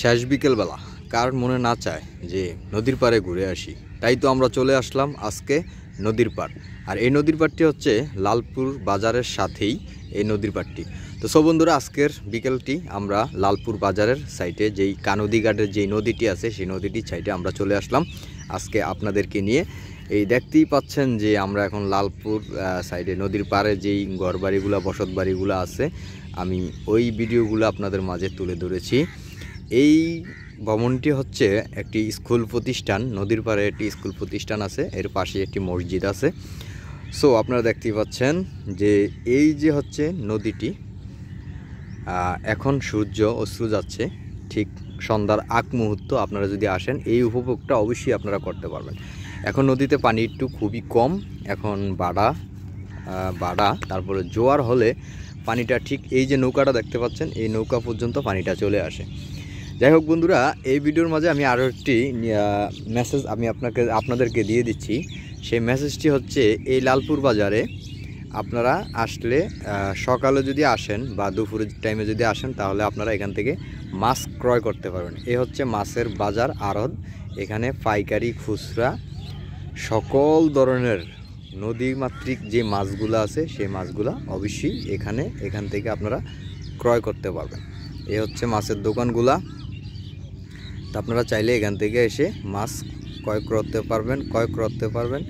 শেষ বিকেলবেলা কার মনে না চায় যে নদীর পাড়ে ঘুরে আসি। তাই তো আমরা চলে আসলাম আজকে নদীর পাড়। আর এই নদীর পাড়টি হচ্ছে লালপুর বাজারের সাথেই এই নদীর পাড়টি। তো সব বন্ধুরা, আজকের বিকেলটি আমরা লালপুর বাজারের সাইডে যেই কানদী ঘাটের যেই নদীটি আছে সেই নদীটির সাইডে আমরা চলে আসলাম আজকে আপনাদেরকে নিয়ে। এই দেখতেই পাচ্ছেন যে আমরা এখন লালপুর সাইডে নদীর পাড়ে যেই ঘরবাড়িগুলো বসত বাড়িগুলো আছে, আমি ওই ভিডিওগুলো আপনাদের মাঝে তুলে ধরেছি। এই ভবনটি হচ্ছে একটি স্কুল প্রতিষ্ঠান, নদীর পাড়ে একটি স্কুল প্রতিষ্ঠান আছে, এর পাশে একটি মসজিদ আছে। সো আপনারা দেখতেই পাচ্ছেন যে এই যে হচ্ছে নদীটি, এখন সূর্য অস্ত যাচ্ছে, ঠিক সন্ধ্যার আগ মুহূর্ত। আপনারা যদি আসেন এই উপভোগটা অবশ্যই আপনারা করতে পারবেন। এখন নদীতে পানি একটু খুবই কম, এখন বাড়া তারপরে জোয়ার হলে পানিটা ঠিক এই যে নৌকাটা দেখতে পাচ্ছেন এই নৌকা পর্যন্ত পানিটা চলে আসে। যাই হোক বন্ধুরা, এই ভিডিওর মাঝে আমি আরও একটি মেসেজ আমি আপনাদেরকে দিয়ে দিচ্ছি। সেই মেসেজটি হচ্ছে, এই লালপুর বাজারে আপনারা আসলে সকালে যদি আসেন বা দুপুরের টাইমে যদি আসেন তাহলে আপনারা এখান থেকে মাছ ক্রয় করতে পারবেন। এ হচ্ছে মাছের বাজার আড়ত। এখানে পাইকারি খুচরা সকল ধরনের নদীমাতৃক যে মাছগুলো আছে সেই মাছগুলো অবশ্যই এখান থেকে আপনারা ক্রয় করতে পারবেন। এ হচ্ছে মাছের দোকানগুলা। তো আপনারা চাইলে এখান থেকে এসে মাছ ক্রয় করতে পারবেন।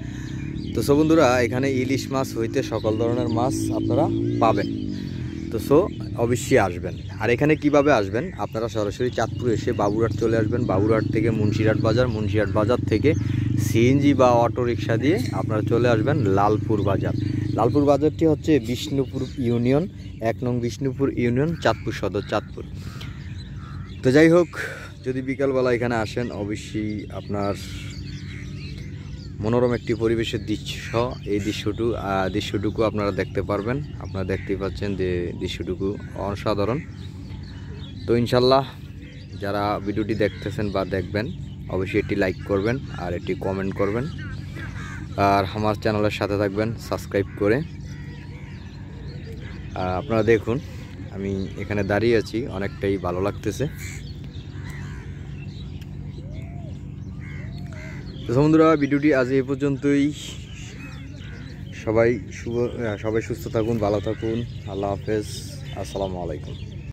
তো সো বন্ধুরা, এখানে ইলিশ মাছ হইতে সকল ধরনের মাছ আপনারা পাবেন। তো সো অবশ্যই আসবেন। আর এখানে কিভাবে আসবেন, আপনারা সরাসরি চাঁদপুর এসে বাবুরহাট চলে আসবেন। বাবুরহাট থেকে মুন্সিরহাট বাজার থেকে সিএনজি বা অটো রিক্সা দিয়ে আপনারা চলে আসবেন লালপুর বাজার। লালপুর বাজারটি হচ্ছে বিষ্ণুপুর ইউনিয়ন, 1 নং বিষ্ণুপুর ইউনিয়ন, চাঁদপুর সদর, চাঁদপুর। তো যাই হোক, যদি বিকালবেলা এখানে আসেন অবশ্যই আপনার মনোরম একটি পরিবেশের দৃশ্য, এই দৃশ্যটুকু আপনারা দেখতে পারবেন। আপনারা দেখতেই পাচ্ছেন যে দৃশ্যটুকু অসাধারণ। তো ইনশাল্লাহ যারা ভিডিওটি দেখতেছেন বা দেখবেন অবশ্যই একটি লাইক করবেন আর একটি কমেন্ট করবেন, আর আমার চ্যানেলের সাথে থাকবেন সাবস্ক্রাইব করে। আপনারা দেখুন আমি এখানে দাঁড়িয়ে আছি, অনেকটাই ভালো লাগতেছে। তো বন্ধুরা, ভিডিওটি আজ এই পর্যন্তই। সবাই সুস্থ থাকুন, ভালো থাকুন। আল্লাহ হাফেজ, আসসালামু আলাইকুম।